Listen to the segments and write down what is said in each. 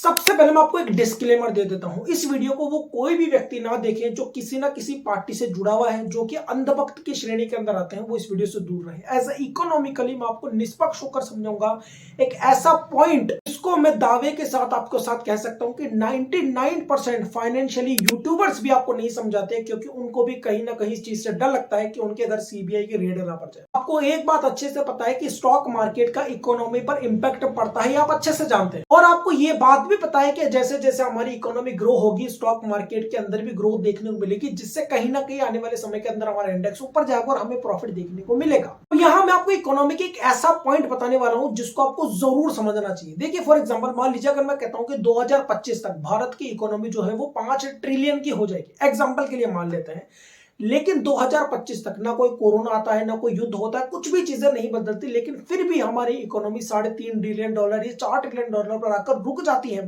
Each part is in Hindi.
सबसे पहले मैं आपको एक डिस्क्लेमर दे देता हूं। इस वीडियो को वो कोई भी व्यक्ति ना देखे जो किसी ना किसी पार्टी से जुड़ा हुआ है, जो कि अंधभक्त की श्रेणी के अंदर आते हैं, वो इस वीडियो से दूर रहे। एज ए इकोनॉमिकली मैं आपको निष्पक्ष होकर समझाऊंगा एक ऐसा पॉइंट जिसको मैं दावे के साथ आपको साथ कह सकता हूं कि 99% फाइनेंशियली यूट्यूबर्स भी आपको नहीं समझाते, क्योंकि उनको भी कहीं ना कहीं इस चीज से डर लगता है कि उनके घर सीबीआई की रेड ना पड़ जाए। आपको एक बात अच्छे से पता है कि स्टॉक मार्केट का इकोनॉमी पर इंपैक्ट पड़ता है, आप अच्छे से जानते हैं। और आपको ये बात भी पता है कि जैसे जैसे हमारी इकोनॉमी ग्रो होगी, स्टॉक मार्केट के अंदर भी ग्रोथ देखने को मिलेगी, जिससे कहीं ना कहीं आने वाले समय के अंदर हमारा इंडेक्स ऊपर जाएगा और हमें प्रॉफिट देखने को मिलेगा। तो यहाँ मैं आपको इकोनॉमी के एक ऐसा पॉइंट बताने वाला हूं जिसको आपको जरूर समझना चाहिए। देखिए, फॉर एग्जांपल मान लीजिए अगर मैं कहता हूं कि 2025 तक भारत की इकोनॉमी जो है वो 5 ट्रिलियन की हो जाएगी, एग्जाम्पल के लिए मान लेते हैं। लेकिन 2025 तक ना कोई कोरोना आता है, ना कोई युद्ध होता है, कुछ भी चीजें नहीं बदलती, लेकिन फिर भी हमारी इकोनॉमी $3.5 ट्रिलियन या $4 ट्रिलियन पर आकर रुक जाती है।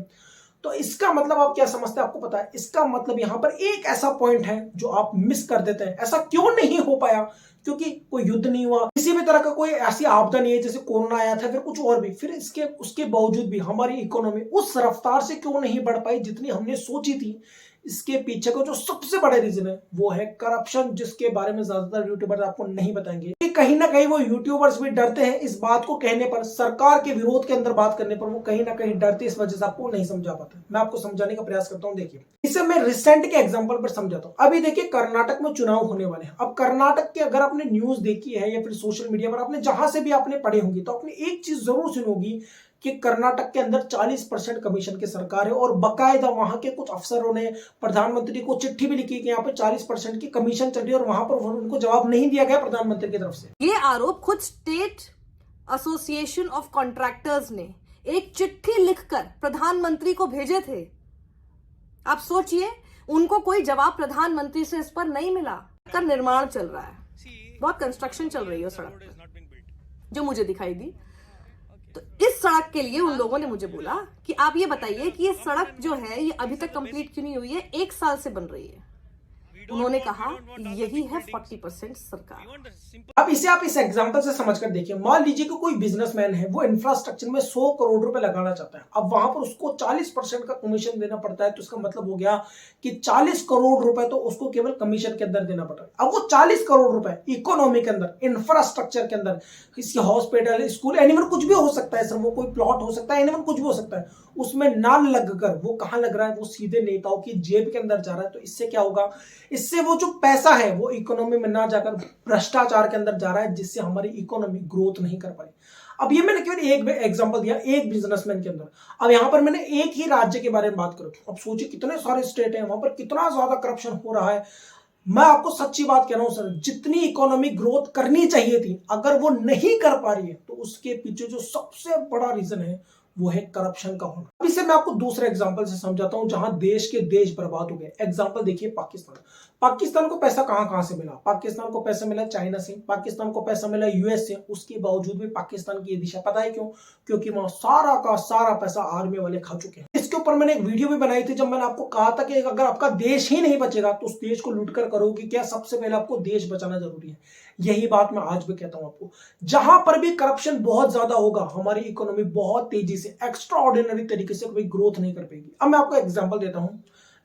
तो इसका मतलब आप क्या समझते हैं? आपको पता है इसका मतलब यहां पर एक ऐसा पॉइंट है जो आप मिस कर देते हैं। ऐसा क्यों नहीं हो पाया? क्योंकि कोई युद्ध नहीं हुआ, किसी भी तरह का कोई ऐसी आपदा नहीं है, जैसे कोरोना आया था, फिर कुछ और भी, फिर इसके उसके बावजूद भी हमारी इकोनॉमी उस रफ्तार से क्यों नहीं बढ़ पाई जितनी हमने सोची थी। इसके पीछे का जो सबसे बड़ा रीजन है वो है करप्शन, जिसके बारे में ज्यादातर यूट्यूबर्स आपको नहीं बताएंगे। कि कहीं ना कहीं वो यूट्यूबर्स भी डरते हैं इस बात को कहने पर, सरकार के विरोध के अंदर बात करने पर वो कहीं ना कहीं डरते, इस वजह से आपको नहीं समझा पाते। मैं आपको समझाने का प्रयास करता हूं। देखिए, इसे मैं रिसेंट के एग्जांपल पर समझाता हूं। अभी देखिए, कर्नाटक में चुनाव होने वाले हैं। अब कर्नाटक के अगर आपने न्यूज देखी है या फिर सोशल मीडिया पर आपने जहां से भी आपने पढ़े होंगे, तो आपने एक चीज जरूर सुनी होगी कि कर्नाटक के अंदर 40% कमीशन की सरकार है, और बकायदा वहां के कुछ अफसरों ने प्रधानमंत्री को चिट्ठी भी लिखी कि यहाँ पे 40% की कमीशन चल रही है, और वहां पर उनको जवाब नहीं दिया गया प्रधानमंत्री की तरफ से। ये आरोप खुद स्टेट एसोसिएशन ऑफ कॉन्ट्रैक्टर्स ने एक चिट्ठी लिखकर प्रधानमंत्री को भेजे थे। आप सोचिए, उनको कोई जवाब प्रधानमंत्री से इस पर नहीं मिला। का निर्माण चल रहा है, बहुत कंस्ट्रक्शन चल रही है सड़क जो मुझे दिखाई दी। तो इस सड़क के लिए उन लोगों ने मुझे बोला कि आप ये बताइए कि ये सड़क जो है ये अभी तक कंप्लीट क्यों नहीं हुई है, 1 साल से बन रही है। उन्होंने कहा यही है 40% सरकार। अब इसे आप इस एग्जांपल से समझकर देखिए। मान लीजिए कि कोई बिजनेसमैन है, वो इंफ्रास्ट्रक्चर में 100 करोड़ रुपए लगाना चाहता है। अब वहां पर उसको 40% का कमीशन देना पड़ता है, तो इसका मतलब हो गया कि 40 करोड़ रुपए तो उसको केवल कमीशन के अंदर देना पड़ता है। अब वो 40 करोड़ रुपए इकोनॉमी के अंदर, इंफ्रास्ट्रक्चर के अंदर, किसी हॉस्पिटल, स्कूल, एनीवन कुछ भी हो सकता है सर, वो कोई प्लॉट हो सकता है, एनीवन कुछ भी हो सकता है, उसमें ना लगकर वो कहां लग रहा है? वो सीधे नेताओं की जेब के अंदर जा रहा है। तो इससे क्या होगा? इससे वो जो पैसा है वो इकोनॉमी में ना जाकर भ्रष्टाचार के अंदर जा रहा है, जिससे हमारी इकोनॉमी ग्रोथ नहीं कर पाई। अब ये मैंने केवल एक एग्जांपल दिया, एक बिजनेसमैन के अंदर। अब यहां पर मैंने एक ही राज्य के बारे में बात करूं, अब सोचिए कितने सारे स्टेट हैं, वहां पर कितना ज्यादा करप्शन हो रहा है। मैं आपको सच्ची बात कह रहा हूं सर, जितनी इकोनॉमी ग्रोथ करनी चाहिए थी, अगर वो नहीं कर पा रही है, तो उसके पीछे जो सबसे बड़ा रीजन है वो है करप्शन का होना। अब इसे मैं आपको दूसरे एग्जांपल से समझाता हूं, जहां देश के देश बर्बाद हो गए। एग्जांपल देखिए, पाकिस्तान। पाकिस्तान को पैसा कहां कहां से मिला? पाकिस्तान को पैसा मिला चाइना से, पाकिस्तान को पैसा मिला यूएस से। उसके बावजूद भी पाकिस्तान की ये दिशा, पता है क्यों? क्योंकि वहां सारा का सारा पैसा आर्मी वाले खा चुके हैं। इसके ऊपर मैंने एक वीडियो भी बनाई थी, जब मैंने आपको कहा था कि अगर आपका देश ही नहीं बचेगा तो उस देश को लूट कर करोगे क्या? सबसे पहले आपको देश बचाना जरूरी है। यही बात मैं आज भी कहता हूं आपको। जहां पर भी करप्शन बहुत ज्यादा होगा, हमारी इकोनॉमी बहुत तेजी से, एक्स्ट्रा ऑर्डिनरी तरीके से कभी ग्रोथ नहीं कर पाएगी। अब मैं आपको एग्जांपल देता हूं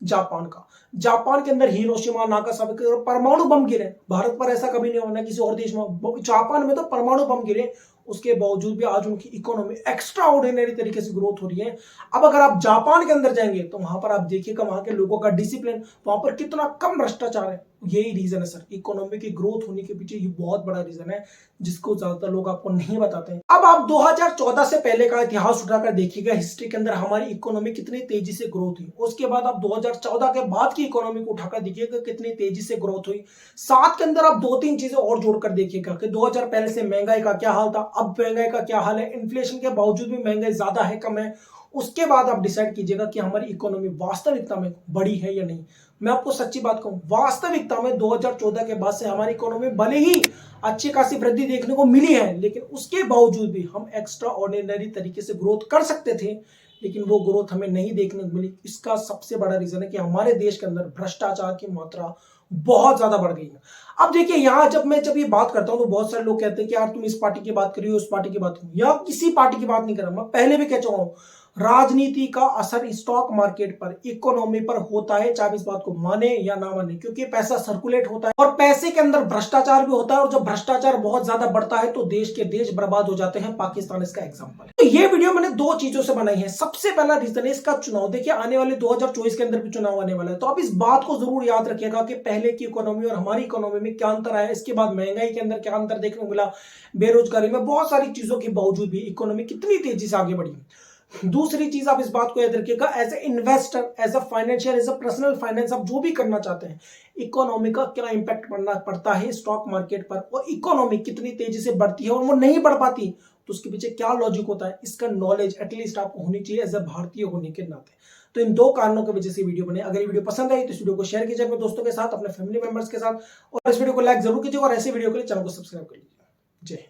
जापान का। जापान के अंदर हिरोशिमा, नागासाकी परमाणु बम गिरे। भारत पर ऐसा कभी नहीं होना, किसी और देश में। जापान में तो परमाणु बम गिरे, उसके बावजूद भी आज उनकी इकोनॉमी एक्स्ट्रा ऑर्डिनरी तरीके से ग्रोथ हो रही है। अब अगर आप जापान के अंदर जाएंगे तो वहां पर आप देखिएगा वहां के लोगों का डिसिप्लिन, वहां पर कितना कम भ्रष्टाचार है। यही रीजन है सर, इकोनॉमी की ग्रोथ होने के पीछे ये बहुत बड़ा रीजन है, जिसको ज्यादातर लोग आपको नहीं बताते हैं। अब आप 2014 से पहले का इतिहास उठाकर देखिएगा, हिस्ट्री के अंदर हमारी इकोनॉमी कितनी तेजी से ग्रोथ हुई। उसके बाद आप 2014 के बाद की इकोनॉमी को उठाकर देखिएगा कितनी तेजी से ग्रोथ हुई। साथ के अंदर आप 2-3 चीजें और जोड़कर देखिएगा कि 2000 पहले से महंगाई का क्या हाल था, अब महंगाई का क्या हाल है, इन्फ्लेशन के बावजूद भी महंगाई ज्यादा है कम है। उसके बाद आप डिसाइड कीजिएगा कि हमारी इकोनॉमी वास्तविकता में बढ़ी है या नहीं। मैं आपको सच्ची बात कहूं, वास्तविकता में 2014 के बाद से हमारी इकोनॉमी भले ही अच्छी खासी वृद्धि देखने को मिली है, लेकिन उसके बावजूद भी हम एक्स्ट्रा ऑर्डिनरी तरीके से ग्रोथ कर सकते थे, लेकिन वो ग्रोथ हमें नहीं देखने को मिली। इसका सबसे बड़ा रीजन है कि हमारे देश के अंदर भ्रष्टाचार की मात्रा बहुत ज्यादा बढ़ गई है। अब देखिए, यहां जब ये बात करता हूं तो बहुत सारे लोग कहते हैं कि यार तुम इस पार्टी की बात करिए, उस पार्टी की बात करिए, या किसी पार्टी की बात नहीं कर रहा। मैं पहले भी कह चुका हूं, राजनीति का असर स्टॉक मार्केट पर, इकोनॉमी पर होता है, चाहे इस बात को माने या ना माने, क्योंकि पैसा सर्कुलेट होता है और पैसे के अंदर भ्रष्टाचार भी होता है, और जब भ्रष्टाचार बहुत ज्यादा बढ़ता है तो देश के देश बर्बाद हो जाते हैं। पाकिस्तान इसका एग्जांपल है। तो ये वीडियो मैंने दो चीजों से बनाई है। सबसे पहला रीजन है इसका चुनाव। देखिए आने वाले 2024 के अंदर भी चुनाव आने वाला है, तो आप इस बात को जरूर याद रखिएगा कि पहले की इकोनॉमी और हमारी इकोनॉमी में क्या अंतर आया, इसके बाद महंगाई के अंदर क्या अंतर देखने को मिला, बेरोजगारी में, बहुत सारी चीजों के बावजूद भी इकोनॉमी कितनी तेजी से आगे बढ़ी। दूसरी चीज आप इस बात को याद रखिएगा, as a investor, as a financial, as a personal finance, आप जो भी करना चाहते हैं, इकोनॉमी का क्या इंपैक्ट पड़ता है स्टॉक मार्केट पर, और इकोनॉमी कितनी तेजी से बढ़ती है और वो नहीं बढ़ पाती तो उसके पीछे क्या लॉजिक होता है, इसका नॉलेज एटलीस्ट आपको होनी चाहिए एज अ भारतीय होने के नाते। तो इन दो कारणों की वजह से वीडियो बने। अगर ये वीडियो पसंद आई तो इस वीडियो को शेयर कीजिए अपने दोस्तों के साथ, अपने फैमिली मेंबर्स के साथ, और इस वीडियो को लाइक जरूर कीजिए, और ऐसे वीडियो के लिए चैनल को सब्सक्राइब कर लीजिए। जय हिंद।